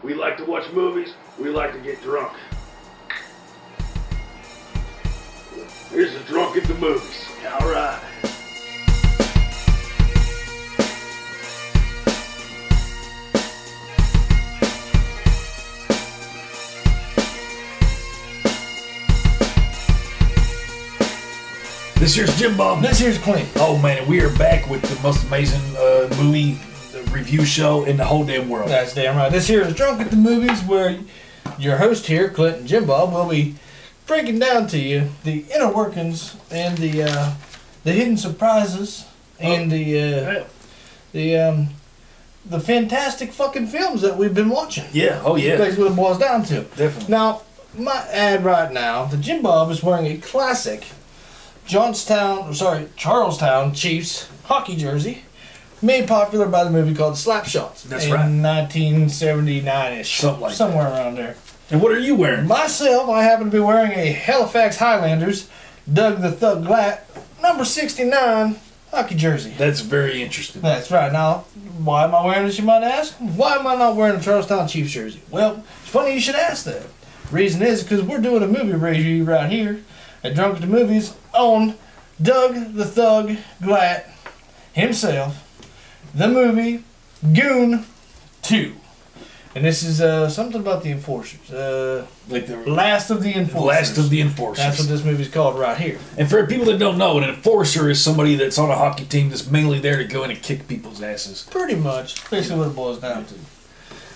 We like to watch movies. We like to get drunk. Here's the drunk at the movies. All right. This here's Jim Bob. This here's Clint. Oh man, we are back with the most amazing movie review show in the whole damn world. That's damn right. This here is Drunk at the Movies, where your host here, Clint and Jim Bob, will be breaking down to you the inner workings and the hidden surprises and the fantastic fucking films that we've been watching. Yeah. Oh yeah. That's what it boils down to. Definitely. Now, my ad right now, the Jim Bob is wearing a classic Charlestown Chiefs hockey jersey, made popular by the movie called Slapshots. That's right. In 1979-ish. Something like somewhere that. Around there. And what are you wearing? Myself, I happen to be wearing a Halifax Highlanders Doug the Thug Glatt number 69 hockey jersey. That's very interesting. That's right. Now, why am I wearing this, you might ask? Why am I not wearing a Charlestown Chiefs jersey? Well, it's funny you should ask that. Reason is because we're doing a movie review right here at Drunk at the Movies on Doug the Thug Glatt himself, the movie Goon 2. And this is something about the Enforcers. Like the Last of the Enforcers. Last of the Enforcers. That's what this movie's called right here. And for people that don't know, an enforcer is somebody that's on a hockey team that's mainly there to go in and kick people's asses. Pretty much. Basically what it boils down to.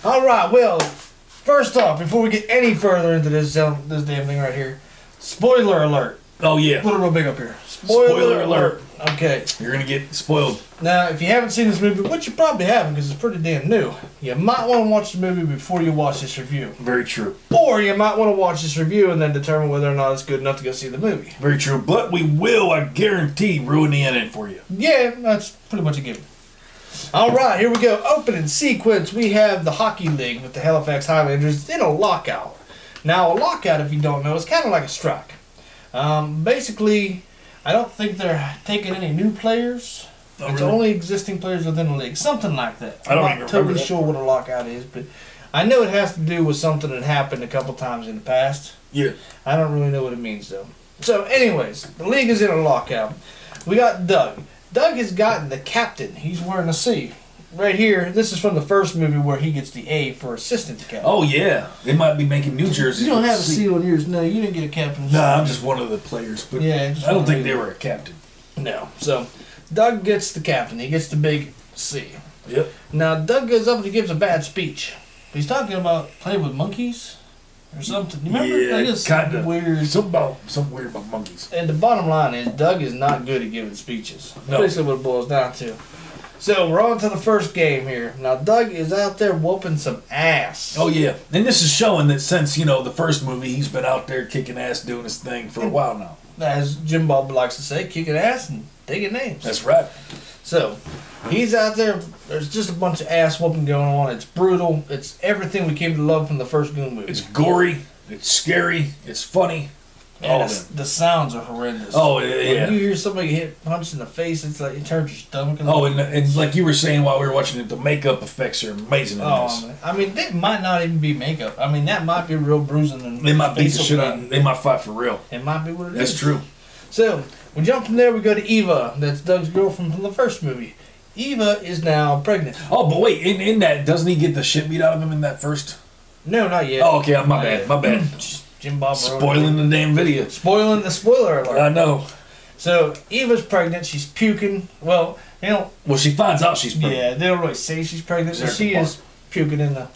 Alright, well, first off, before we get any further into this damn thing right here, spoiler alert. Oh yeah. Put it real big up here. Spoiler alert. Okay. You're going to get spoiled. Now, if you haven't seen this movie, which you probably haven't because it's pretty damn new, you might want to watch the movie before you watch this review. Very true. Or you might want to watch this review and then determine whether or not it's good enough to go see the movie. Very true. But we will, I guarantee, ruin the ending for you. Yeah, that's pretty much a given. Alright, here we go. Opening sequence. We have the hockey league with the Halifax Highlanders in a lockout. Now, a lockout, if you don't know, is kind of like a strike. Basically, I don't think they're taking any new players. Oh, it's really? only existing players within the league. Something like that. I don't I'm even not totally remember sure what a lockout is, but I know it has to do with something that happened a couple times in the past. Yeah. I don't really know what it means, though. So, anyways, the league is in a lockout. We got Doug. Doug has gotten the captain. He's wearing a C. Right here, this is from the first movie where he gets the A for assistant captain. Oh, yeah. They might be making new jerseys. You don't have a C on yours. No, you didn't get a captain. No, I'm just one of the players. But yeah, I don't think they were a captain. No. So, Doug gets the captain. He gets the big C. Yep. Now, Doug goes up and he gives a bad speech. He's talking about playing with monkeys or something. You remember? Yeah, Like, kind of weird. Something weird about monkeys. And the bottom line is, Doug is not good at giving speeches. No. Basically what it boils down to. So, we're on to the first game here. Now, Doug is out there whooping some ass. Oh, yeah. And this is showing that since, the first movie, he's been out there kicking ass, doing his thing for a while now. As Jim Bob likes to say, kicking ass and taking names. That's right. So, he's out there. There's just a bunch of ass whooping going on. It's brutal. It's everything we came to love from the first Goon movie. It's gory. It's scary. It's funny. And the sounds are horrendous. Oh, yeah. When you hear somebody get punched in the face, it's like it turns your stomach. Oh, and like you were saying while we were watching it, the makeup effects are amazing in this. Man. I mean, that might not even be makeup. I mean, that might be real bruising. And they might beat the shit out. They might fight for real. It might be what it is. That's true. So, we jump from there, we go to Eva. That's Doug's girlfriend from the first movie. Eva is now pregnant. Oh, but wait, in that, doesn't he get the shit beat out of him in that first? No, not yet. Oh, okay, my bad. My bad. Jim Bob spoiling the damn video. Spoiling the spoiler alert. I know. So, Eva's pregnant. She's puking. Well, Well, she finds out she's pregnant. Yeah, they don't really say she's pregnant, but she is puking in the...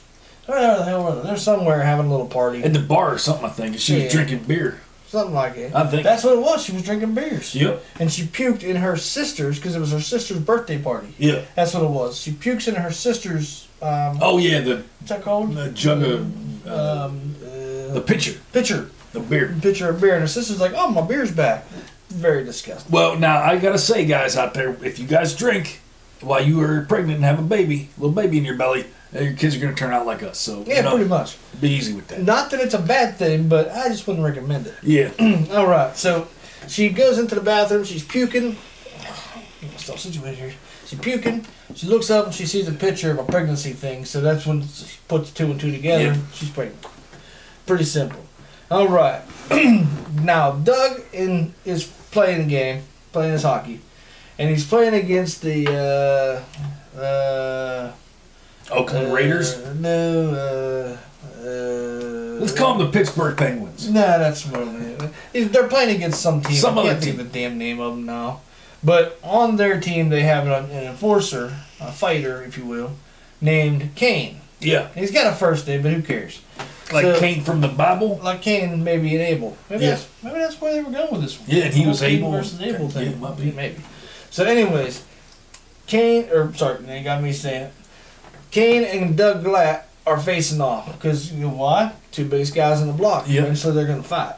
Where the hell were they? They're somewhere having a little party. At the bar or something, I think. And she was drinking beer. Something like it. I think. That's what it was. She was drinking beers. Yep. And she puked in her sister's, because it was her sister's birthday party. Yeah. That's what it was. She pukes in her sister's... oh, yeah, what's that called? The jug of... the pitcher. Pitcher. The beer. Pitcher of beer. And her sister's like, oh, my beer's back. Very disgusting. Well, now, I gotta say, guys out there, if you guys drink while you are pregnant and have a little baby in your belly, your kids are gonna turn out like us. So, yeah, pretty much. Be easy with that. Not that it's a bad thing, but I just wouldn't recommend it. Yeah. All right, so she goes into the bathroom. She's puking. Still situated here. She's puking. She looks up and she sees a picture of a pregnancy thing. So that's when she puts 2 and 2 together. Yeah. She's pregnant. Pretty simple. All right. Now Doug is playing the game, playing his hockey, and he's playing against the Oakland Raiders. No. Let's call them the Pittsburgh Penguins. Nah, that's wrong. They're playing against some team. Some I other can't think team. of the damn name of them now. But on their team, they have an enforcer, a fighter, if you will, named Cain. Yeah. He's got a first name, but who cares? Like So- Cain from the Bible. Like Cain, maybe an Abel. Maybe, Yeah. maybe that's where they were going with this one. Yeah, and he was Cain Abel. versus Abel thing. Yeah, might be. Maybe. So, anyways, they got me saying it. Cain and Doug Glatt are facing off because you know why? 2 biggest guys in the block. Yeah. Eventually, they're going to fight.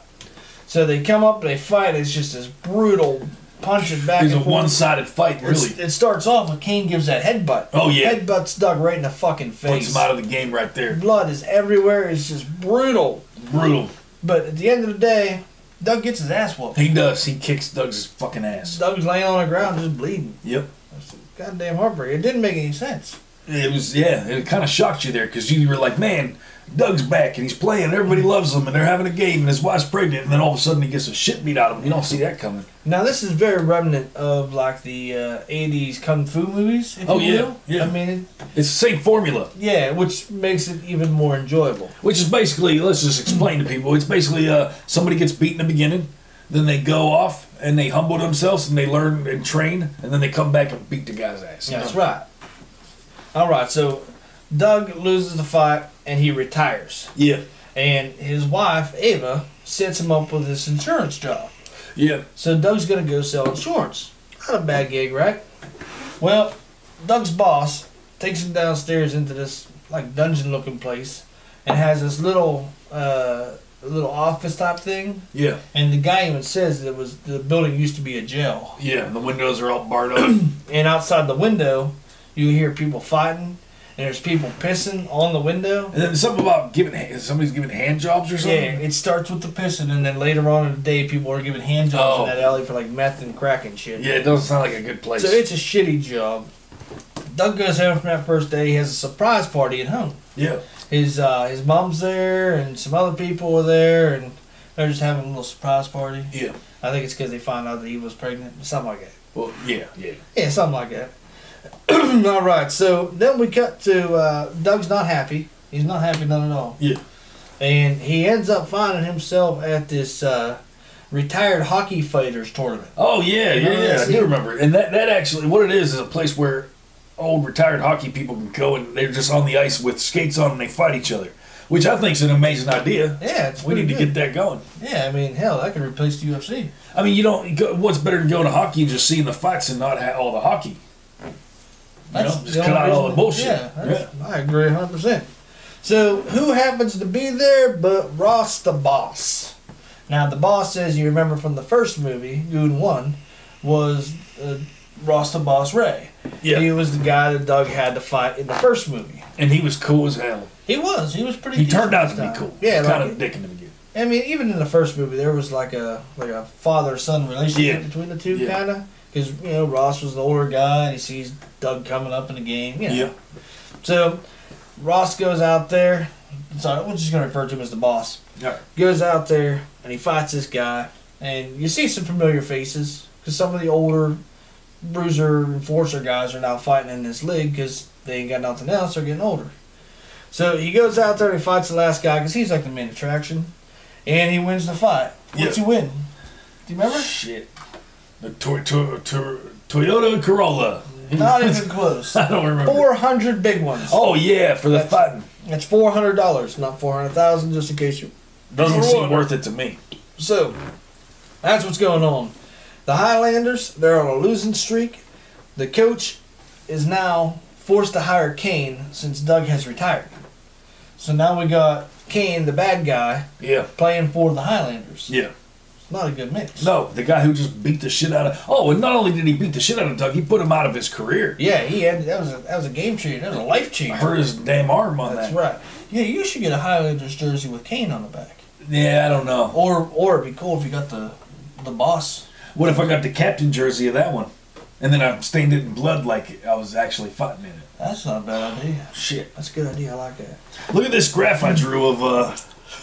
So they come up, they fight. It's just this brutal punching back It's a and forth. one-sided fight, really. It starts off with Cain gives that headbutt. Oh, yeah. Headbutts Doug right in the fucking face. Puts him out of the game right there. Blood is everywhere. It's just brutal. Brutal. But at the end of the day, Doug gets his ass whooped. He does. He kicks Doug's fucking ass. Doug's laying on the ground just bleeding. Yep. That's goddamn heartbreak. It didn't make any sense. It was, yeah, it kind of shocked you there because you were like, man, Doug's back and he's playing and everybody loves him and they're having a game and his wife's pregnant and then all of a sudden he gets a shit beat out of him. You don't see that coming. Now this is very remnant of like the 80s kung fu movies, if you will. Yeah. I mean, It's the same formula, yeah, which makes it even more enjoyable. which is basically, let's just explain to people, it's basically somebody gets beat in the beginning, then they go off and they humble themselves and they learn and train and then they come back and beat the guy's ass. Yeah, that's right. All right, so Doug loses the fight and he retires. Yeah. And his wife, Ava, sets him up with this insurance job. Yeah. So Doug's going to go sell insurance. Not a bad gig, right? Well, Doug's boss takes him downstairs into this like dungeon-looking place and has this little office type thing. Yeah. And the guy even says that the building used to be a jail. Yeah. The windows are all barred up. And outside the window, you hear people fighting. And there's people pissing on the window. And then something about somebody's giving hand jobs or something. Yeah, it starts with the pissing, and then later on in the day, people are giving hand jobs Oh. in that alley for like meth and crack and shit. Yeah, it doesn't sound like a good place. So it's a shitty job. Doug goes home from that first day. He has a surprise party at home. Yeah. His mom's there, and some other people are there, and they're just having a little surprise party. Yeah. I think it's because they found out that he was pregnant, something like that. Well, yeah. Yeah, something like that. All right, so then we cut to Doug's not happy. He's not happy none at all. Yeah. And he ends up finding himself at this retired hockey fighters tournament. Oh, yeah, You know, I that's do it. remember. And that actually, what it is a place where old retired hockey people can go and they're just on the ice with skates on and they fight each other, which I think is an amazing idea. Yeah, it's We need to pretty get that going. good. Yeah, I mean, hell, that could replace the UFC. I mean, what's better than going to hockey and just seeing the fights and not all the hockey? Just the cut only out all the reason- bullshit. Yeah, I agree 100%. So, who happens to be there but Ross the boss? Now, the boss, as you remember from the first movie, Goon 1, was Ross the boss Ray. Yeah. He was the guy that Doug had to fight in the first movie. And he was cool as hell. He was pretty He decent turned out this to be time. cool. Yeah, Kind like, of dick in the beginning. I mean, even in the first movie, there was like a father-son relationship Yeah. between the two, Yeah. kind of. Because, Ross was the older guy, and he sees Doug coming up in the game, Yeah. So, Ross goes out there. Sorry, we're just going to refer to him as the boss. Yeah. Goes out there, and he fights this guy. And you see some familiar faces, because some of the older bruiser enforcer guys are now fighting in this league because they ain't got nothing else. They're getting older. So he goes out there and he fights the last guy because he's like the main attraction. And he wins the fight. What's he win? Do you remember? Shit. The Toyota Corolla. Not even close. I don't remember. 400 big ones. Oh, yeah, for the That's- fighting. That's $400, not 400,000, just in case you. Doesn't seem worth it to me. So, that's what's going on. The Highlanders, they're on a losing streak. The coach is now forced to hire Cain since Doug has retired. So now we got Cain, the bad guy, Yeah. playing for the Highlanders. Yeah. It's not a good mix. No, the guy who just beat the shit out of. Oh, and not only did he beat the shit out of Doug, he put him out of his career. Yeah, he had that was a game changer. That was a life changer. I hurt his damn arm on That's that. right. Yeah, you should get a Highlanders jersey with Cain on the back. Yeah, I don't know. Or it'd be cool if you got the boss. What if I got the captain jersey of that one? and then I stained it in blood like I was actually fighting in it. That's not a bad idea. Shit. That's a good idea. I like that. Look at this graph I drew of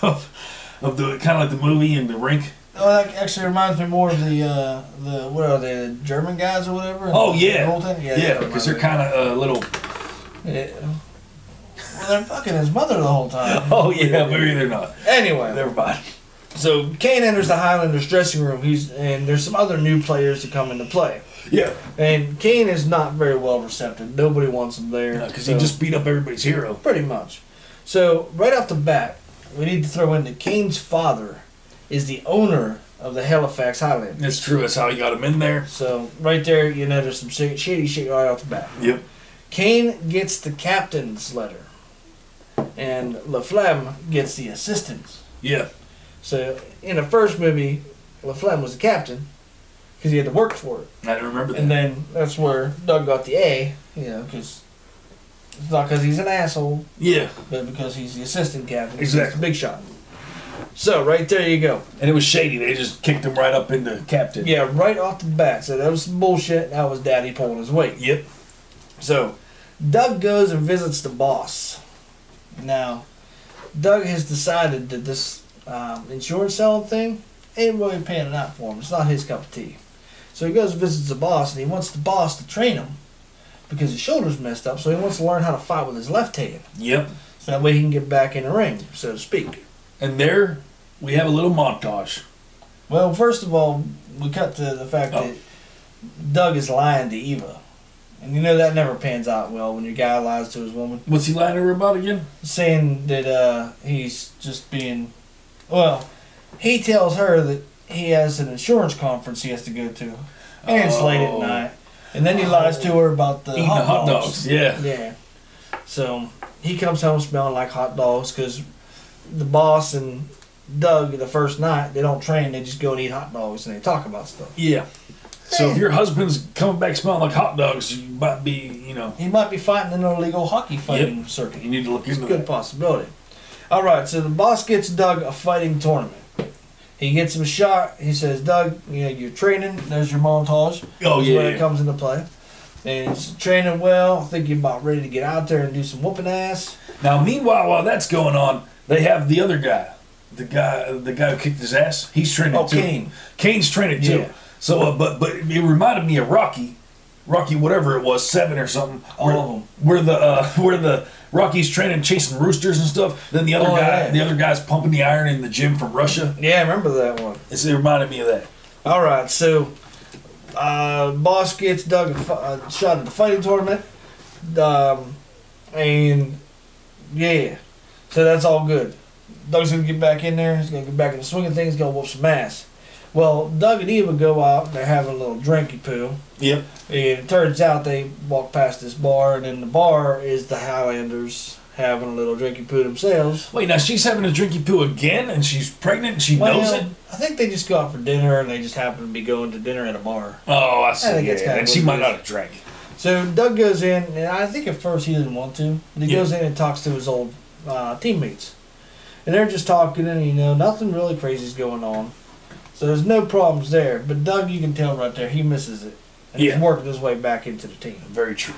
the kind of like the movie and the rink. Oh, that actually reminds me more of the what are they, the German guys or whatever? Oh yeah, yeah, because they're kind of little. Yeah. Well, they're fucking his mother the whole time. Oh yeah, maybe they're not. Anyway, never mind. So Kane enters the Highlanders dressing room. And there's some other new players to come into play. Yeah. And Kane is not very well receptive. Nobody wants him there. Because he just beat up everybody's hero. Pretty much. So right off the bat, we need to throw in that Kane's father is the owner of the Halifax Highlanders. That's true. That's how he got him in there. So right there, you know, there's some shady shit right off the bat. Yep. Kane gets the captain's letter, and LaFlemme gets the assistant's. Yeah. So in the first movie, LaFlemme was the captain because he had to work for it. I didn't remember that. And then that's where Doug got the A, you know, because it's not because he's an asshole. Yeah. But because he's the assistant captain. Exactly. He's the big shot. So right there you go. And it was shady. They just kicked him right up into captain. Yeah, right off the bat. So that was some bullshit. That was Daddy pulling his weight. Yep. So Doug goes and visits the boss. Now, Doug has decided that this insurance selling thing ain't really panning out for him. It's not his cup of tea. So he goes and visits the boss, and he wants the boss to train him because his shoulder's messed up, so he wants to learn how to fight with his left hand. Yep. So that way he can get back in the ring, so to speak. And there we have a little montage. Well, first of all, we cut to the fact that Doug is lying to Eva. And you know that never pans out well when your guy lies to his woman. What's he lying to her about again? Saying that he's just being... Well, he tells her that he has an insurance conference he has to go to. And it's late at night. And then he lies to her about the eating hot dogs. Yeah. Yeah. So he comes home smelling like hot dogs because the boss and Doug the first night, they don't train, they just go and eat hot dogs and they talk about stuff. Yeah. So if your husband's coming back smelling like hot dogs, you might be, you know... He might be fighting in an illegal hockey fighting circuit. You need to look into It's a good possibility. Alright, so the boss gets Doug a fighting tournament. He gets him a shot. He says, Doug, you know, you're training. There's your montage. Oh, That's yeah. where it comes into play. And he's training well. I think you're about ready to get out there and do some whooping ass. Now, meanwhile, while that's going on, they have the other guy. The guy who kicked his ass. He's training too. Kane. Kane's training too. Yeah. So, but it reminded me of Rocky, whatever it was, 7 or something. All of them. Where the Rocky's training, chasing roosters and stuff. Then the other guy's pumping the iron in the gym from Russia. Yeah, I remember that one. It reminded me of that. All right, so boss gets Doug a shot at the fighting tournament, and yeah, so that's all good. Doug's gonna get back in there. He's gonna get back in the swing of things. He's gonna whoop some ass. Well, Doug and Eva go out. They're having a little drinky poo. Yep. And it turns out they walk past this bar, and in the bar is the Highlanders having a little drinky poo themselves. Wait, now she's having a drinky poo again, and she's pregnant, and she knows it? I think they just go out for dinner, and they just happen to be going to dinner at a bar. Oh, I see. I think that's kinda and what she it might is. not have drank. So Doug goes in, and I think at first he didn't want to, but he goes in and talks to his old teammates. And they're just talking, and you know, nothing really crazy is going on. So there's no problems there. But Doug, you can tell right there, he misses it. And he's working his way back into the team. Very true.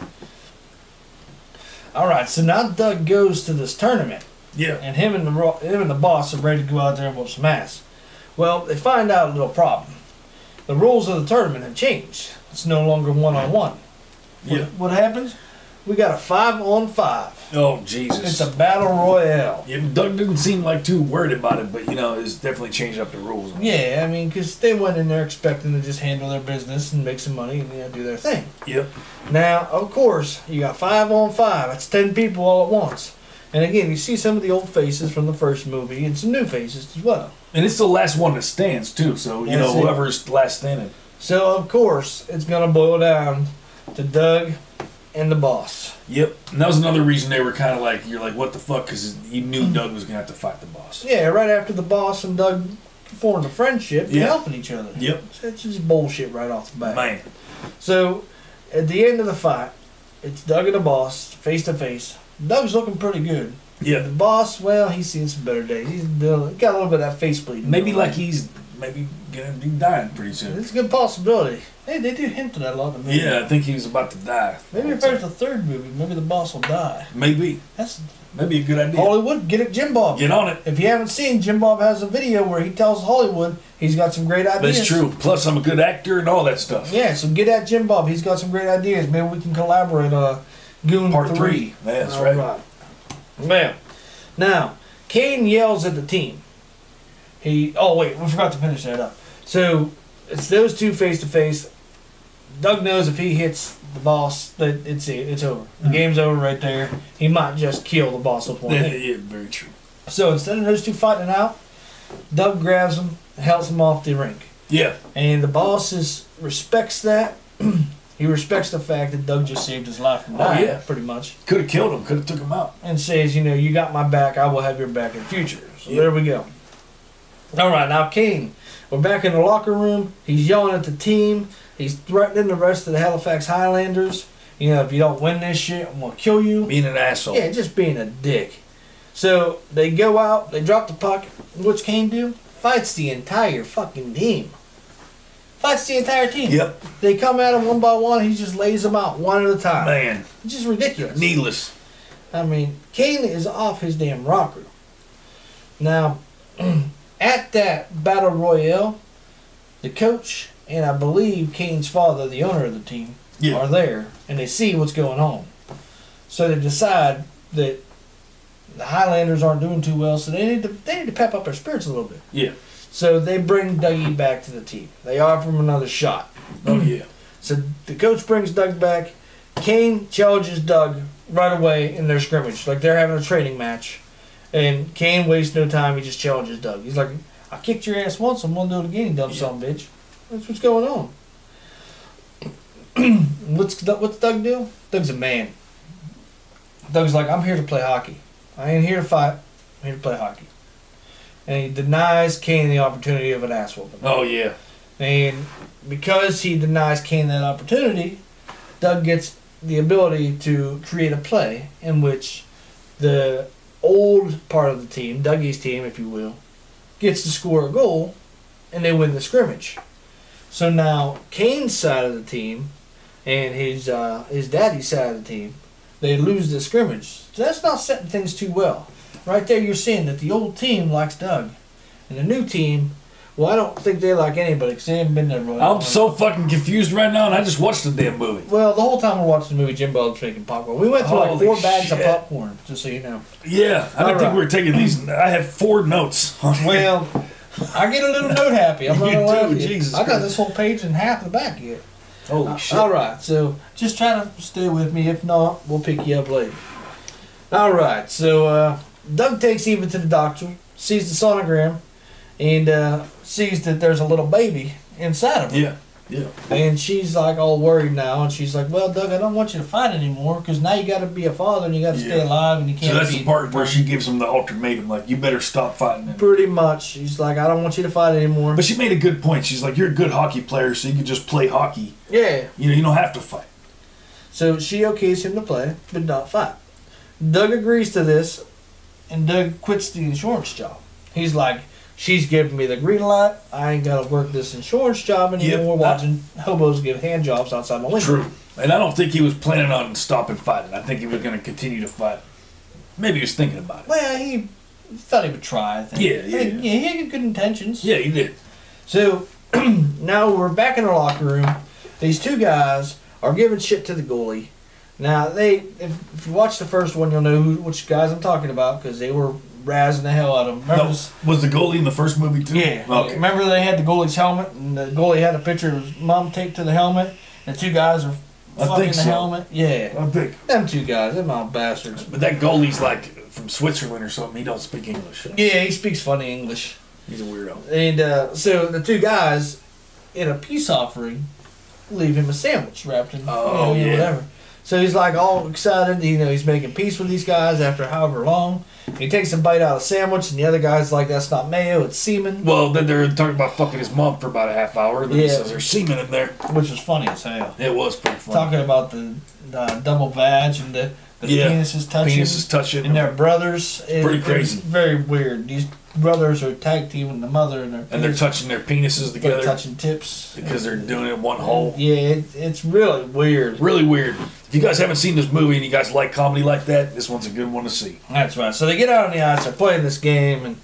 Alright, so now Doug goes to this tournament. Yeah. And him and the boss are ready to go out there and whoop some ass. Well, they find out a little problem. The rules of the tournament have changed. It's no longer 1-on-1. Yeah. What happens? We got a 5-on-5. Oh, Jesus. It's a battle royale. Yeah, Doug didn't seem like too worried about it, but, you know, it's definitely changed up the rules. Yeah, I mean, because they went in there expecting to just handle their business and make some money and, you know, do their thing. Yep. Now, of course, you got 5-on-5. That's 10 people all at once. And again, you see some of the old faces from the first movie and some new faces as well. And it's the last one that stands, too, so, you know, whoever's last standing. So, of course, it's going to boil down to Doug and the boss. Yep. And that was another reason they were kind of like, you're like, what the fuck? Because you knew Doug was going to have to fight the boss. Yeah, right after the boss and Doug formed a friendship, they're helping each other. Yep. So it's just bullshit right off the bat. Man. So, at the end of the fight, it's Doug and the boss, face to face. Doug's looking pretty good. Yeah. The boss, well, he's seen some better days. He's got a little bit of that face bleeding. Maybe like he's maybe going to be dying pretty soon. It's a good possibility. Hey, they do hint to that a lot in the movie. Yeah, I think he was about to die. Maybe if there's a third movie, maybe the boss will die. Maybe. That's Maybe a good idea. Hollywood, get it, Jim Bob. Get on it. If you haven't seen, Jim Bob has a video where he tells Hollywood he's got some great ideas. That's true. Plus, I'm a good actor and all that stuff. Yeah, so get at Jim Bob. He's got some great ideas. Maybe we can collaborate on Goon Part 3. Yeah, that's right. Well, now, Kane yells at the team. Oh, wait, we forgot to finish that up. So, it's those two face to face. Doug knows if he hits the boss, that it's over. The game's over right there. He might just kill the boss with one hit. Yeah, very true. So instead of those two fighting it out, Doug grabs him, helps him off the rink. Yeah. And the boss respects that. He respects the fact that Doug just saved his life from dying, yeah. pretty much. Could have killed him. Could have took him out. And says, you got my back. I will have your back in the future. So there we go. All right, now Kane. We're back in the locker room. He's yelling at the team. He's threatening the rest of the Halifax Highlanders. If you don't win this shit, I'm going to kill you. Being an asshole. Yeah, just being a dick. So they go out, they drop the puck. What's Kane do? Fights the entire fucking team. Fights the entire team. Yep. They come at him one by one. He just lays them out one at a time. Man. It's just ridiculous. Needless. I mean, Kane is off his damn rocker. Now, at that battle royale, the coach and I believe Kane's father, the owner of the team, are there, and they see what's going on. So they decide that the Highlanders aren't doing too well, so they need to pep up their spirits a little bit. Yeah. So they bring Dougie back to the team. They offer him another shot. Oh, yeah. So the coach brings Doug back. Kane challenges Doug right away in their scrimmage. Like they're having a training match. And Kane wastes no time. He just challenges Doug. He's like, I kicked your ass once. I'm going to do it again, you dumb son of a bitch. That's what's going on. What's Doug do? Doug's a man. Doug's like, I'm here to play hockey. I ain't here to fight. I'm here to play hockey. And he denies Kane the opportunity of an ass whooping. Oh, yeah. And because he denies Kane that opportunity, Doug gets the ability to create a play in which the old part of the team, Dougie's team, if you will, gets to score a goal, and they win the scrimmage. So now Kane's side of the team and his daddy's side of the team, they lose the scrimmage. So that's not setting things too well. Right there you're seeing that the old team likes Doug. And the new team, well, I don't think they like anybody because they haven't been there really long. I'm so fucking confused right now, and I just watched the damn movie. Well, the whole time we're watching the movie, Jim Bob's making popcorn. We went through like 4 bags of popcorn, just so you know. Yeah, I didn't think we were taking these. I have 4 notes. Well, I get a little note happy. I'm not gonna lie to you. Jesus I got Christ. this whole page in half the back yet. Holy shit. All right, so just try to stay with me. If not, we'll pick you up later. All right, so Doug takes Eva to the doctor, sees the sonogram, and sees that there's a little baby inside of her. Yeah, yeah. And she's like all worried now, and she's like, well, Doug, I don't want you to fight anymore because now you got to be a father and you got to stay alive and you can't So that's be the part where she gives him the ultimatum, like, you better stop fighting him. Pretty much. She's like, I don't want you to fight anymore. But she made a good point. She's like, you're a good hockey player, so you can just play hockey. Yeah. You don't have to fight. So she okays him to play, but not fight. Doug agrees to this, and Doug quits the insurance job. He's like, she's giving me the green light. I ain't got to work this insurance job anymore watching hobos give hand jobs outside my window. True. And I don't think he was planning on stopping fighting. I think he was going to continue to fight. Maybe he was thinking about it. Well, he thought he would try, I think. Yeah. He had good intentions. Yeah, he did. So, now we're back in the locker room. These 2 guys are giving shit to the goalie. Now, if you watch the first one, you'll know which guys I'm talking about because they were razzing the hell out of him. Was the goalie in the first movie too? Yeah. Okay. Remember they had the goalie's helmet, and the goalie had a picture of his mom taped to the helmet, and the 2 guys are fucking the helmet? Yeah. I think. Them 2 guys, them all bastards. But that goalie's like from Switzerland or something. He don't speak English. Yeah, he speaks funny English. He's a weirdo. And so the 2 guys, in a peace offering, leave him a sandwich wrapped in whatever. So he's like all excited, he's making peace with these guys after however long. He takes a bite out of the sandwich, and the other guy's like, that's not mayo, it's semen. Well, then they're talking about fucking his mom for about a half hour, and then he says there's semen in there. Which was funny as hell. It was pretty funny. Talking about the double vag and the The penis is touching. Penis is touching. And they're brothers. Pretty crazy. It's very weird. These brothers are tag teaming the mother and they're touching their penises together. They're touching tips. Because they're doing it in one hole. Yeah, it's really weird. Really weird. If you guys haven't seen this movie and you guys like comedy like that, this one's a good one to see. That's right. So they get out on the ice, they're playing this game, and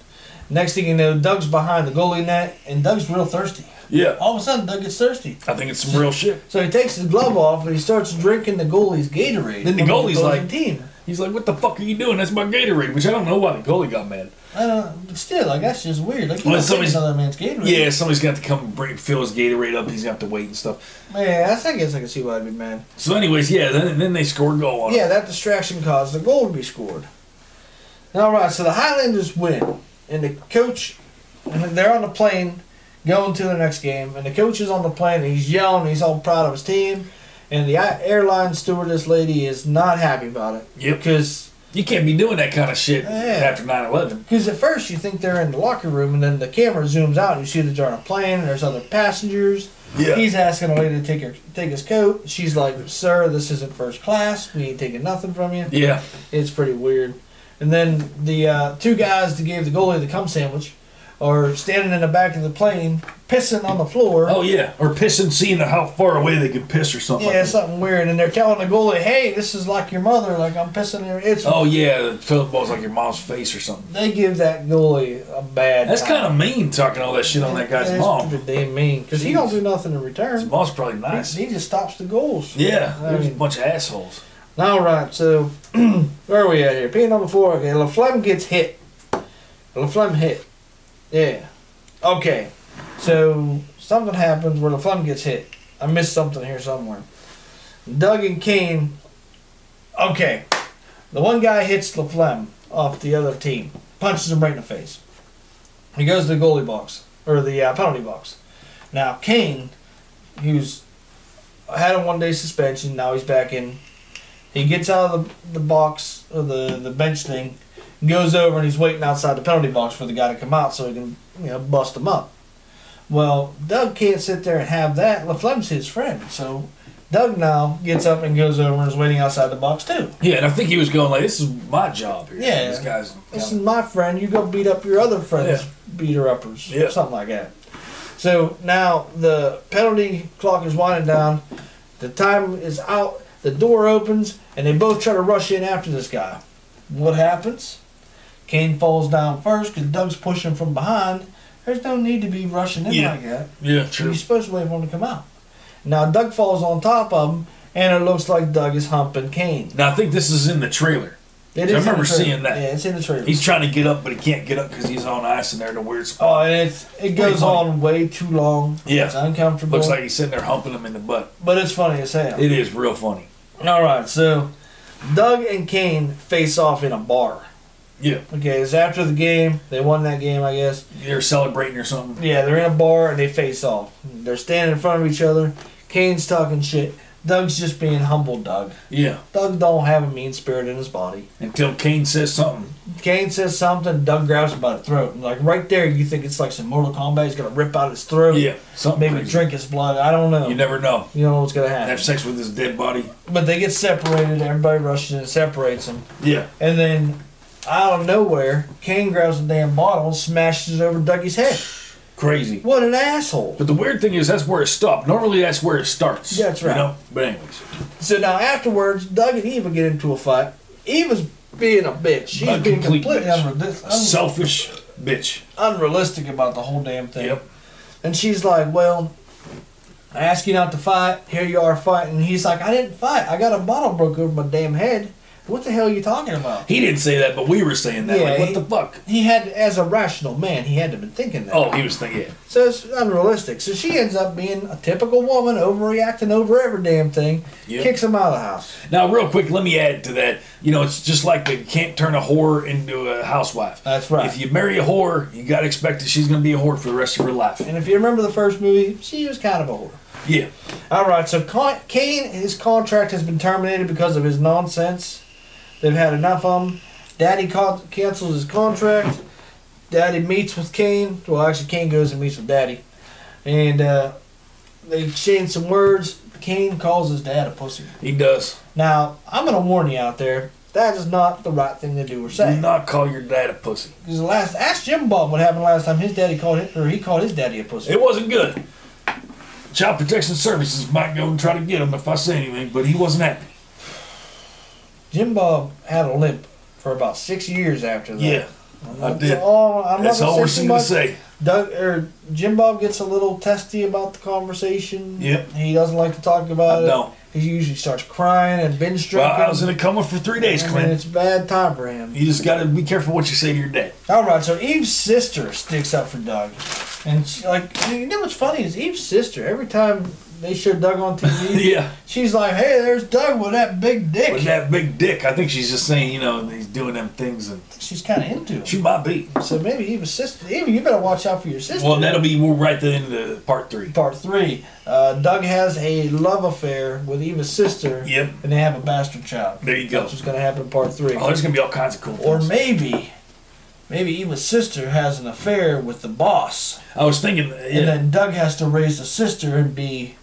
next thing you know, Doug's behind the goalie net, and Doug's real thirsty. Yeah. All of a sudden, Doug gets thirsty. I think it's some real shit. So he takes his glove off and he starts drinking the goalie's Gatorade. Then the goalie's like, team. He's like, what the fuck are you doing? That's my Gatorade. Which I don't know why the goalie got mad. I don't know. But still, like, that's just weird. Like, you Well, don't take another man's Gatorade. Yeah, somebody's got to come fill his Gatorade up. He's got to wait and stuff. Yeah, I guess I can see why I'd be mad. So anyways, yeah, then they score a goal on Yeah, him. that distraction caused the goal to be scored. All right, so the Highlanders win. And the coach, and they're on the plane going to the next game. And the coach is on the plane and he's yelling. He's all proud of his team. And the airline stewardess lady is not happy about it. Yep. Because you can't be doing that kind of shit after 9/11. Because at first you think they're in the locker room, and then the camera zooms out, and you see that they're on a plane, and there's other passengers. Yeah. He's asking a lady to take his coat. She's like, "Sir, this isn't first class. We ain't taking nothing from you." Yeah. It's pretty weird. And then the two guys that gave the goalie the cum sandwich are standing in the back of the plane, pissing on the floor. Oh, yeah. Or pissing, seeing how far away they could piss or something. Yeah, like something weird. And they're telling the goalie, "Hey, this is like your mother. Like, I'm pissing her." It's oh, yeah. The toilet bowl's like your mom's face or something. They give that goalie a bad That's time. kind of mean, talking all that shit on that guy's mom. That's pretty damn mean. Because he don't do nothing in return. His mom's probably nice. He just stops the goals. Yeah. I There's a mean, bunch of assholes. all right, so where are we at here? P number 4. Okay, LaFlemme gets hit. LaFlemme hit. Yeah. Okay. So something happens where LaFlemme gets hit. I missed something here somewhere. Doug and Cain. Okay. The one guy hits LaFlemme off the other team. Punches him right in the face. He goes to the goalie box. Or the penalty box. Now, Cain, who's had a 1-day suspension, now he's back in. He gets out of the box, or the bench thing, goes over and he's waiting outside the penalty box for the guy to come out so he can, bust him up. Well, Doug can't sit there and have that. LaFlemme's his friend, so Doug now gets up and goes over and is waiting outside the box too. Yeah, and I think he was going like, this is my job here. Yeah. This guy's... This is my friend. You go beat up your other friends, beater-uppers, something like that. So now the penalty clock is winding down. The time is out. The door opens, and they both try to rush in after this guy. What happens? Cain falls down first because Doug's pushing from behind. There's no need to be rushing in like that. Yeah, true. You're supposed to wait for him to come out. Now Doug falls on top of him, and it looks like Doug is humping Cain. Now, I think this is in the trailer. It I is remember seeing that. Yeah, it's in the trailer. He's trying to get up, but he can't get up because he's on ice and they're in a weird Oh, spot. and it goes on way too long. Yeah. It's uncomfortable. Looks like he's sitting there humping him in the butt. But it's funny as hell. It is real funny. All right, so Doug and Cain face off in a bar. Yeah. Okay, it's after the game. They won that game, I guess. They're celebrating or something. Yeah, they're in a bar and they face off. They're standing in front of each other. Cain's talking shit. Doug's just being humble Doug. Yeah. Doug don't have a mean spirit in his body. Until Cain says something. Cain says something, Doug grabs him by the throat. And like right there, you think it's like some Mortal Kombat. He's going to rip out his throat. Yeah. Something Maybe crazy. drink his blood. I don't know. You never know. You don't know what's going to happen. Have sex with his dead body. But they get separated. Everybody rushes in and separates them. Yeah. And then, out of nowhere, Cain grabs the damn bottle and smashes it over Dougie's head. Crazy. What an asshole. But the weird thing is that's where it stopped. Normally that's where it starts. That's right. You know? But anyways. So now afterwards, Doug and Eva get into a fight. Eva's being a bitch. She's A being complete completely bitch. Selfish bitch. unrealistic about the whole damn thing. Yep. And she's like, well, I asked you not to fight. Here you are fighting. And he's like, I didn't fight. I got a bottle broke over my damn head. What the hell are you talking about? He didn't say that, but we were saying that. Yeah, like, what the fuck? He had, as a rational man, he had to have been thinking that. Oh, he was thinking, yeah. So it's unrealistic. So she ends up being a typical woman, overreacting over every damn thing, Yep. kicks him out of the house. Now, real quick, let me add to that. You know, it's just like you can't turn a whore into a housewife. That's right. If you marry a whore, you got to expect that she's going to be a whore for the rest of her life. And if you remember the first movie, she was kind of a whore. Yeah. All right, so Cain, his contract has been terminated because of his nonsense. They've had enough of him. Daddy cancels his contract. Daddy meets with Cain. Well, actually, Cain goes and meets with Daddy. And they exchange some words. Cain calls his dad a pussy. He does. Now, I'm going to warn you out there, that is not the right thing to do or say. Do not call your dad a pussy. Because ask Jim Bob what happened last time his daddy called him, or he called his daddy a pussy. It wasn't good. Child Protection Services might go and try to get him if I say anything, but he wasn't happy. Jim Bob had a limp for about 6 years after that. Yeah, I did. That's all we're going to say. Jim Bob gets a little testy about the conversation. Yep. He doesn't like to talk about it. No. He usually starts crying and binge drinking. Well, I was in a coma for 3 days, Clint. It's a bad time for him. You just got to be careful what you say to your dad. All right, so Eve's sister sticks up for Doug. And she, you know what's funny is Eve's sister, every time they show Doug on TV, yeah, she's like, hey, there's Doug with that big dick. With that big dick. I think she's just saying, he's doing them things. And she's kind of into it. She might be. So maybe Eve's sister, Eve, you better watch out for your sister. Well, we'll right then into part 3. Part 3. Doug has a love affair with Eva's sister. Yep. And they have a bastard child. There you go. That's what's going to happen in part 3. Oh, there's going to be all kinds of cool things. Or maybe Eva's sister has an affair with the boss. I was thinking, yeah. And then Doug has to raise the sister and be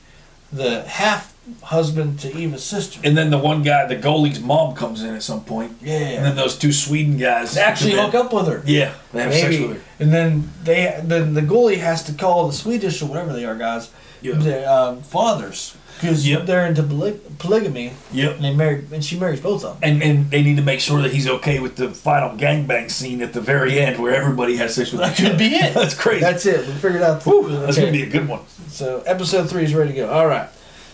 the half-husband to Eva's sister. And then the one guy, the goalie's mom, comes in at some point. Yeah. And then those 2 Sweden guys. They actually hook up with her. Yeah, they have sex with her. And then the goalie has to call the Swedish or whatever they are guys, their fathers. Because they're into polygamy. Yep. And she marries both of them. And they need to make sure that he's okay with the final gangbang scene at the very end where everybody has sex with each other. That could be it. That's crazy. That's it. We figured out. That's going to be a good one. So episode 3 is ready to go. All right.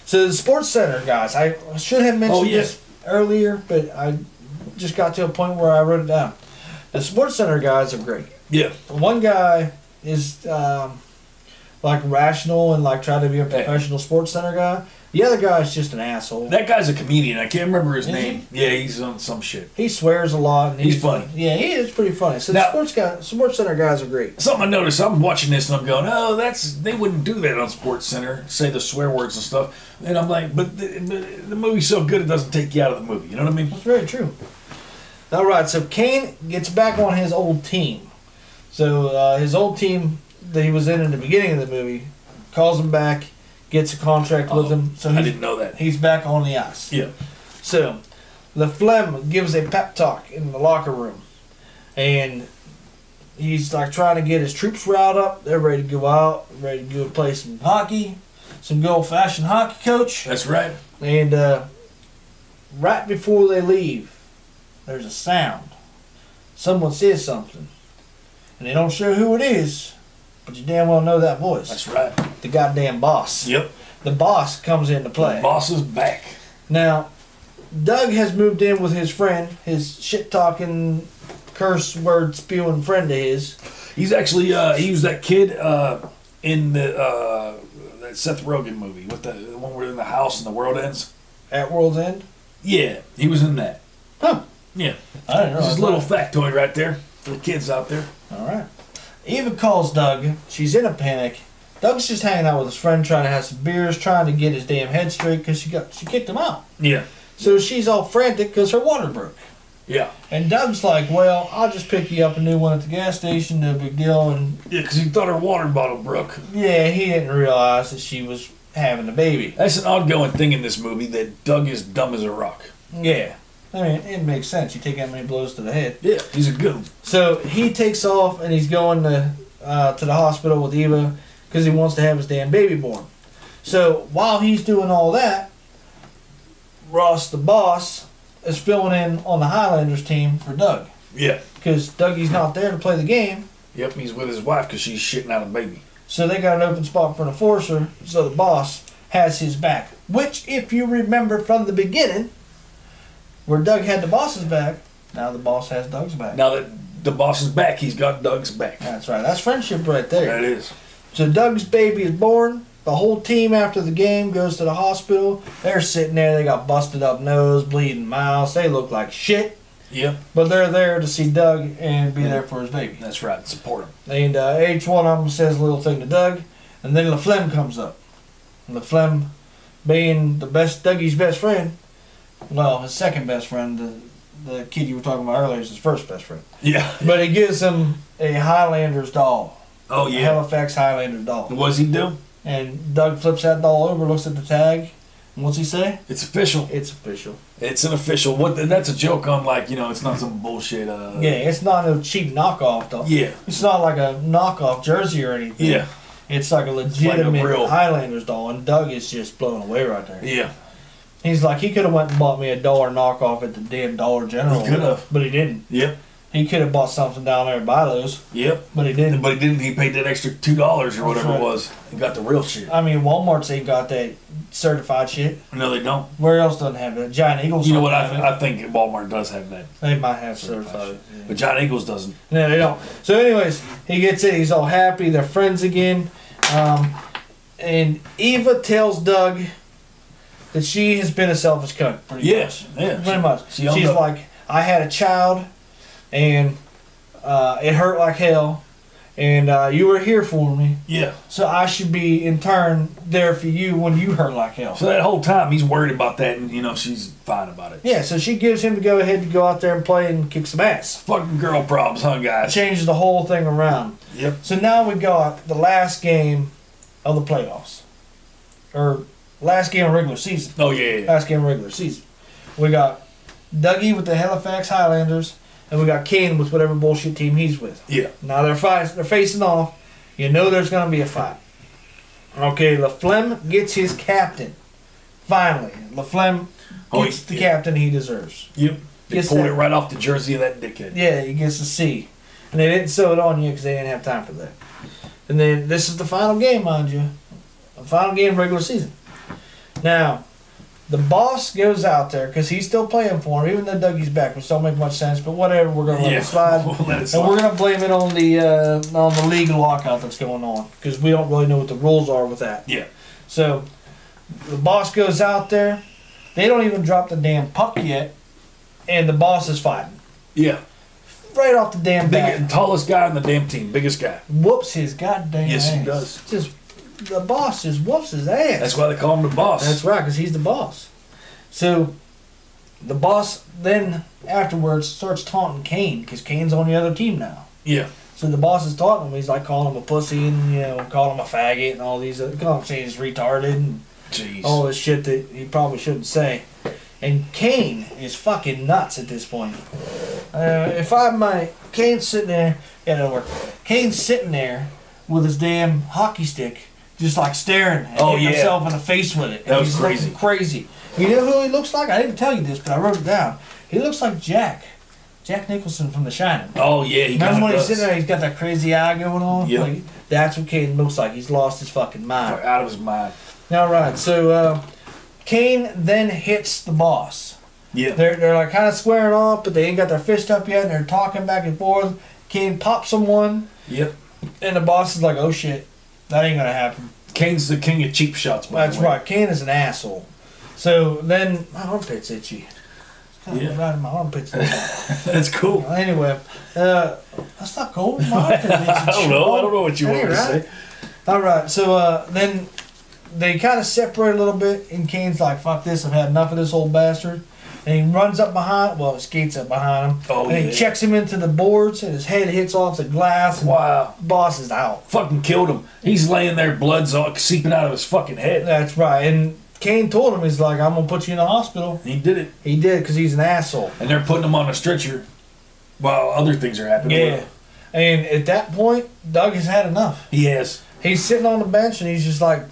So the Sports Center, guys. I should have mentioned this earlier, but I just got to a point where I wrote it down. The Sports Center guys are great. Yeah. One guy is rational and try to be a professional Sports Center guy. The other guy's just an asshole. That guy's a comedian. I can't remember his name. He? Yeah, he's on some shit. He swears a lot. And he's funny. Yeah, he is pretty funny. So the Sports Center guys are great. Something I noticed, I'm watching this and I'm going, they wouldn't do that on Sports Center, say the swear words and stuff. And I'm like, but the movie's so good it doesn't take you out of the movie. You know what I mean? That's very true. All right, so Kane gets back on his old team. So his old team that he was in the beginning of the movie calls him back, gets a contract with him. So I didn't know that. He's back on the ice. Yeah. So LaFlemme gives a pep talk in the locker room. And he's trying to get his troops riled up. They're ready to go out, ready to go play some hockey. Some good old-fashioned hockey, coach. That's right. And right before they leave, there's a sound. Someone says something. And they don't show who it is, but you damn well know that voice. That's right. The goddamn boss. Yep. The boss comes into play. The boss is back. Now, Doug has moved in with his friend, his shit-talking, curse word spewing friend of his. He's actually, he was that kid in the that Seth Rogen movie, with the one where they're in the house and the world ends. At World's End? Yeah, he was in that. Huh. Yeah. I didn't know. This is a little factoid right there for the kids out there. All right. Eva calls Doug. She's in a panic. Doug's just hanging out with his friend, trying to have some beers, trying to get his damn head straight because she kicked him out. Yeah. So she's all frantic because her water broke. Yeah. And Doug's like, well, I'll just pick you up a new one at the gas station, no big deal. And yeah, because he thought her water bottle broke. Yeah, he didn't realize that she was having a baby. That's an ongoing thing in this movie, that Doug is dumb as a rock. Yeah. I mean, it makes sense. You take that many blows to the head. Yeah, he's a good one. So he takes off and he's going to the hospital with Eva because he wants to have his damn baby born. So while he's doing all that, Ross, the boss, is filling in on the Highlanders team for Doug. Yeah. Because Dougie's not there to play the game. Yep, he's with his wife because she's shitting out a baby. So they got an open spot for an enforcer, so the boss has his back. Which, if you remember from the beginning, where Doug had the boss's back, now the boss has Doug's back. Now that the boss is back, he's got Doug's back. That's right. That's friendship right there. That is. So Doug's baby is born. The whole team after the game goes to the hospital. They're sitting there. They got busted up nose, bleeding mouths. They look like shit. Yep. But they're there to see Doug and be there for his baby. That's right. Support him. And each one of them says a little thing to Doug. And then LaFlemme comes up. LaFlemme, being Dougie's best friend, well, his second best friend, the kid you were talking about earlier, is his first best friend. Yeah. But he gives him a Highlanders doll. Oh, yeah. A Halifax Highlanders doll. What does he do? And Doug flips that doll over, looks at the tag, What's he say? It's official. It's official. It's an official. That's a joke on, like, it's not some bullshit. Yeah, it's not no cheap knockoff though. Yeah. It's not like a knockoff jersey or anything. Yeah. It's like a legitimate real Highlanders doll, and Doug is just blown away right there. Yeah. He's like, he could have went and bought me a dollar knockoff at the damn Dollar General. He could have. But he didn't. Yep. He could have bought something down there at Bilo's. Yep. But he didn't. But he didn't. He paid that extra $2 or whatever it was. He got the real shit. I mean, Walmart's ain't got that certified shit. No, they don't. Where else doesn't have that? Giant Eagles. You know what? I think Walmart does have that. They might have certified. Yeah. But Giant Eagles doesn't. No, they don't. So, anyways, he gets it. He's all happy. They're friends again. And Eva tells Doug that she has been a selfish cunt. Pretty much. Yeah. Pretty much. She's like, I had a child, and it hurt like hell, and you were here for me. Yeah. So I should be, in turn, there for you when you hurt like hell. So that whole time he's worried about that, and she's fine about it. Yeah, so she gives him the go ahead to go out there and play and kick some ass. Fucking girl problems, huh, guys? Changes the whole thing around. Yep. So now we got the last game of the playoffs. Or last game of regular season. Oh, yeah. Last game of regular season. We got Dougie with the Halifax Highlanders, and we got Kane with whatever bullshit team he's with. Yeah. Now they're facing off. You know there's going to be a fight. Okay, LaFlemme gets his captain. Finally. LaFlemme gets the captain he deserves. Yep. They pulled it right off the jersey of that dickhead. Yeah, he gets a C. And they didn't sew it on you because they didn't have time for that. And then this is the final game, mind you. The final game of regular season. Now, the boss goes out there because he's still playing for him, even though Dougie's back, which don't make much sense. But whatever, we're gonna let it slide, and we're gonna blame it on the league lockout that's going on because we don't really know what the rules are with that. Yeah. So the boss goes out there. They don't even drop the damn puck yet, and the boss is fighting. Yeah. Right off the damn bat. Tallest guy on the damn team, biggest guy. Whoops his goddamn ass. Yes, he does. Just the boss just whoops his ass. That's why they call him the boss. That's right, because he's the boss. So the boss then afterwards starts taunting Kane because Kane's on the other team now. Yeah. So the boss is taunting him. He's like calling him a pussy and calling him a faggot and all these saying he's retarded and all this shit that he probably shouldn't say. And Kane is fucking nuts at this point. If I might, Kane's sitting there. Yeah, that'll work. Kane's sitting there with his damn hockey stick, just like staring at himself in the face with it. That was crazy. Crazy. You know who he looks like? I didn't tell you this, but I wrote it down. He looks like Jack Nicholson from The Shining. Oh yeah, he remember when does. he's sitting there? He's got that crazy eye going on. Yep. Like, that's what Kane looks like. He's lost his fucking mind. Out of his mind. All right, so Kane then hits the boss. Yeah. They're like kind of squaring off, but they ain't got their fist up yet, and they're talking back and forth. Kane pops someone. Yep. And the boss is like, "Oh shit, that ain't gonna happen." Kane's the king of cheap shots. That's right. Kane is an asshole. So then my armpit's itchy. Yeah. Right in my armpit's itchy. That's cool. Anyway, that's not cool. My armpit's itchy. I don't know what you want to say. All right. So then they kind of separate a little bit, and Kane's like, "Fuck this! I've had enough of this old bastard." And he runs up behind, he skates up behind him. Oh, and he checks him into the boards, and his head hits off the glass. And wow. Boss is out. Fucking killed him. He's laying there, blood's all seeping out of his fucking head. That's right. And Kane told him, he's like, "I'm going to put you in the hospital." He did it. He did, because he's an asshole. And they're putting him on a stretcher while other things are happening. Yeah. And at that point, Doug has had enough. He has. He's sitting on the bench, and he's just like,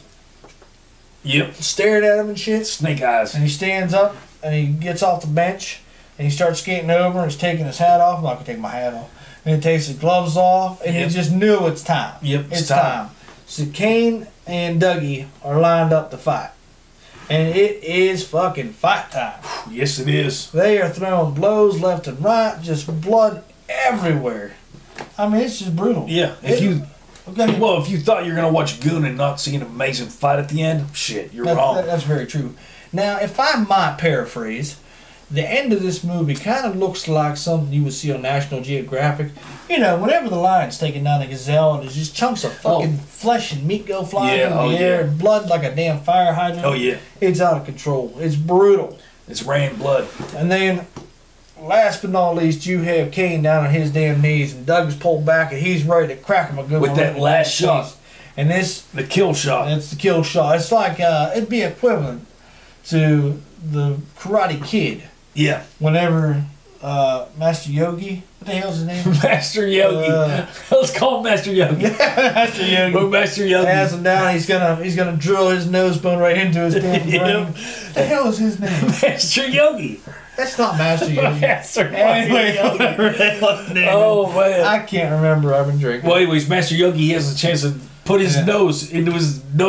yep, staring at him and shit. Snake eyes. And he stands up, and he gets off the bench, and he starts skating over, and he's taking his hat off. I'm not going to take my hat off. And he takes his gloves off, and he just knew it's time. Yep, it's time. So Kane and Dougie are lined up to fight. And it is fucking fight time. Yes, it is. They are throwing blows left and right, just blood everywhere. I mean, it's just brutal. Yeah. If you thought you were going to watch Goon and not see an amazing fight at the end, shit, you're wrong. That's very true. Now, if I might paraphrase, the end of this movie kind of looks like something you would see on National Geographic. You know, whenever the lion's taking down a gazelle and there's just chunks of fucking flesh and meat go flying in the air and blood like a damn fire hydrant. Oh, yeah. It's out of control. It's brutal. It's rain blood. And then, last but not least, you have Kane down on his damn knees and Doug's pulled back and he's ready to crack him a good one. With that last shot. And this... The kill shot. It's the kill shot. It's like, it'd be equivalent to the Karate Kid. Yeah. Whenever Master Yogi, what the hell's his name? Master Yogi. Let's call him Master Yogi. Master Yogi. Well, Master Yogi has him down. He's gonna drill his nose bone right into his damn brain. What the hell is his name? Master Yogi. That's not Master Yogi. Master Anyway, Yogi. Oh man, I can't remember. I've been drinking. Well, anyways, Master Yogi, he has a chance to put his nose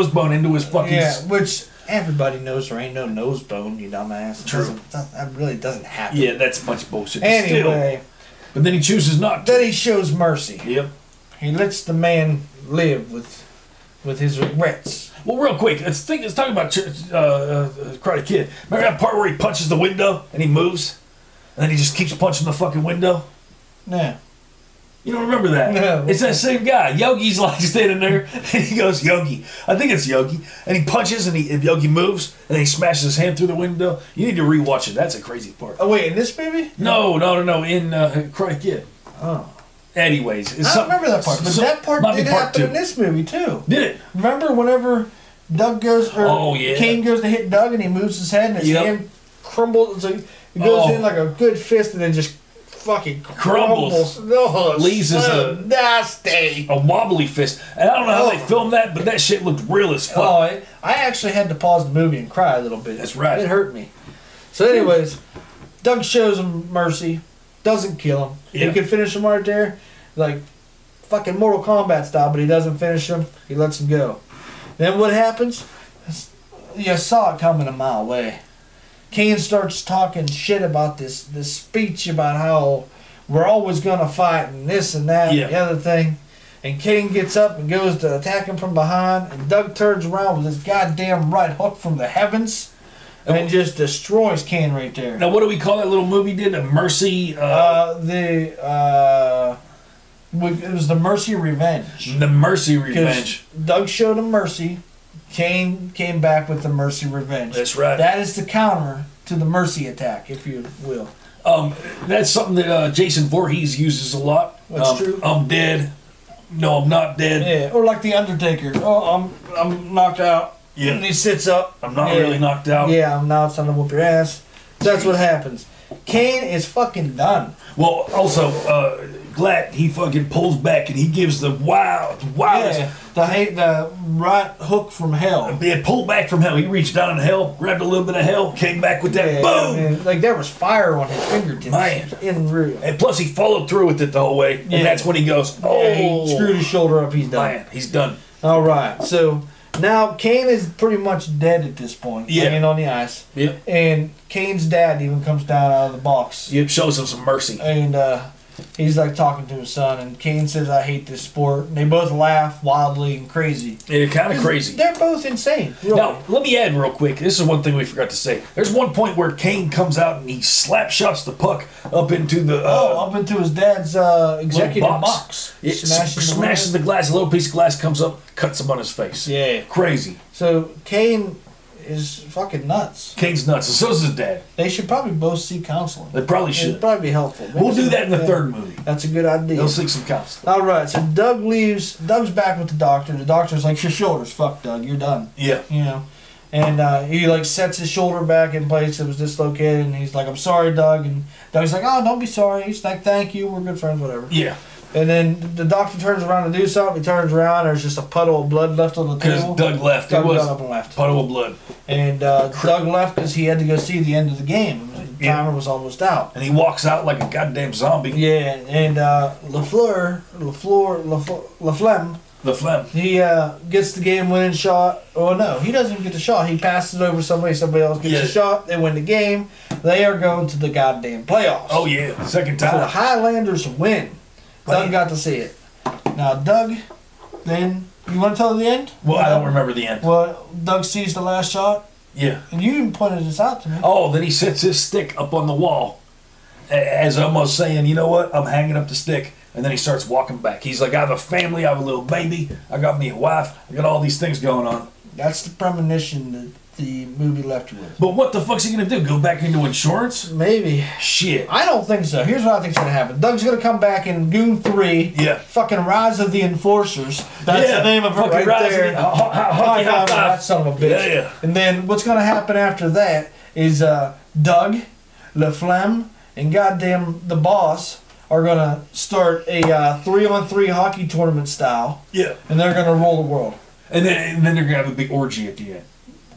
bone into his fucking. Yeah, which everybody knows there ain't no nose bone, you dumbass. True. That really doesn't happen. Yeah, that's a bunch of bullshit. Anyway. But then he chooses not to. Then he shows mercy. Yep. He lets the man live with his regrets. Well, real quick, let's talk about Karate Kid. Remember that part where he punches the window and he moves? And then he just keeps punching the fucking window? No. You don't remember that? No. It's that same guy. Yogi's like standing there, and he goes, Yogi. I think it's Yogi. And he punches, and Yogi moves, and then he smashes his hand through the window. You need to rewatch it. That's a crazy part. Oh, wait, in this movie? No. In Karate Kid. Oh. Anyways. I don't remember that part, but that part did happen in this movie, too. Did it? Remember whenever Doug goes, Kane goes to hit Doug, and he moves his head, and his hand crumbles, so it goes in like a good fist, and then just fucking crumbles. No, leaves so nasty. A wobbly fist. And I don't know how they filmed that, but that shit looked real as fuck. Oh, I actually had to pause the movie and cry a little bit. That's right. It hurt me. So anyways, Doug shows him mercy, doesn't kill him. Yeah. He can finish him right there, like fucking Mortal Kombat style, but he doesn't finish him. He lets him go. Then what happens? You saw it coming a mile away. Kane starts talking shit about this speech about how we're always going to fight and this and that and the other thing. And Kane gets up and goes to attack him from behind. And Doug turns around with his goddamn right hook from the heavens and just destroys Kane right there. Now, what do we call that little movie did? A Mercy? It was the Mercy Revenge. The Mercy Revenge. Doug showed him mercy. Kane came back with the Mercy Revenge. That's right. That is the counter to the Mercy attack, if you will. That's something that Jason Voorhees uses a lot. That's true. I'm dead. No, I'm not dead. Yeah, or like the Undertaker. Oh, I'm knocked out. Yeah. And he sits up. I'm not really knocked out. Yeah, I'm not trying to whoop your ass. That's what happens. Kane is fucking done. Well, also, Glatt, he fucking pulls back and he gives the wildest. Yeah, the right hook from hell. He had pulled back from hell. He reached down in hell, grabbed a little bit of hell, came back with that boom. Man, like there was fire on his fingertips. Man. In real. And plus he followed through with it the whole way. And that's when he goes, he screwed his shoulder up, he's done. Man, he's done. Alright, so now Kane is pretty much dead at this point. Laying on the ice. Yep. And Kane's dad even comes down out of the box. Yep, shows him some mercy. And he's like talking to his son, and Kane says, I hate this sport. And they both laugh wildly and crazy. Yeah, kind of crazy. They're both insane. Really. Now, let me add real quick. This is one thing we forgot to say. There's one point where Kane comes out and he slap shots the puck up into the... up into his dad's executive box. It smashes the glass. A little piece of glass comes up, cuts him on his face. Yeah. Crazy. So, Kane is fucking nuts. Kane's nuts, and so is his dad. They should probably both seek counseling. They probably should. It'd probably be helpful. We'll do that in the third movie. That's a good idea. They'll seek some counseling. All right, so Doug leaves. Doug's back with the doctor. The doctor's like, your shoulder's fucked, Doug. You're done. Yeah. You know. And he like sets his shoulder back in place. It was dislocated, and he's like, I'm sorry, Doug. And Doug's like, oh, don't be sorry. He's like, thank you. We're good friends, whatever. Yeah. And then the doctor turns around to do something. He turns around. There's just a puddle of blood left on the table. Because Doug left. Doug got up and left. Puddle of blood. And Doug left because he had to go see the end of the game. The timer was almost out. And he walks out like a goddamn zombie. Yeah, and Laflemme, he gets the game-winning shot. Oh, no, he doesn't even get the shot. He passes it over to somebody. Somebody else gets the shot. They win the game. They are going to the goddamn playoffs. Oh, yeah. Second time. So the Highlanders win. Doug got to see it. Now, Doug, then, you want to tell the end? Well, I don't remember the end. Well, Doug sees the last shot. Yeah. And you even pointed this out to me. Oh, then he sets his stick up on the wall as almost saying, you know what, I'm hanging up the stick. And then he starts walking back. He's like, I have a family, I have a little baby, I got me a wife, I got all these things going on. That's the premonition that the movie left you with. But what the fuck's he gonna do? Go back into insurance? Maybe. Shit. I don't think so. Here's what I think's gonna happen. Doug's gonna come back in Goon 3. Yeah. Fucking Rise of the Enforcers. That's the name of it Fucking right Rise there. High five. That son of a bitch. Yeah, yeah. And then what's gonna happen after that is Doug, LaFlemme, and goddamn the boss are gonna start a 3-on-3 hockey tournament style. Yeah. And they're gonna rule the world. And then they're gonna have a big orgy at the end.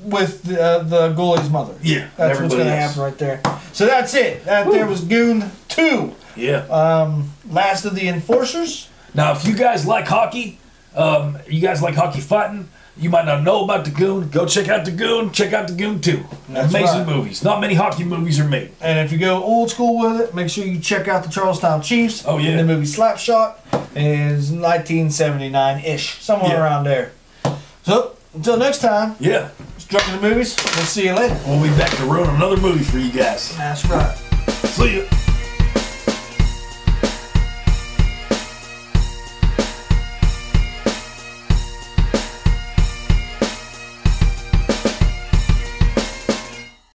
With the goalie's mother. Yeah. That's what's going to happen right there. So that's it. That there was Goon 2. Yeah. Last of the Enforcers. Now, if you guys like hockey, you guys like hockey fighting, you might not know about the Goon. Go check out the Goon. Check out the Goon 2. That's Amazing right. movies. Not many hockey movies are made. And if you go old school with it, make sure you check out the Charlestown Chiefs. Oh, yeah. In the movie Slapshot. And it's 1979-ish. Somewhere around there. So, until next time. Yeah. It's Drunk in the Movies. We'll see you later. We'll be back to ruin another movie for you guys. That's right. See ya.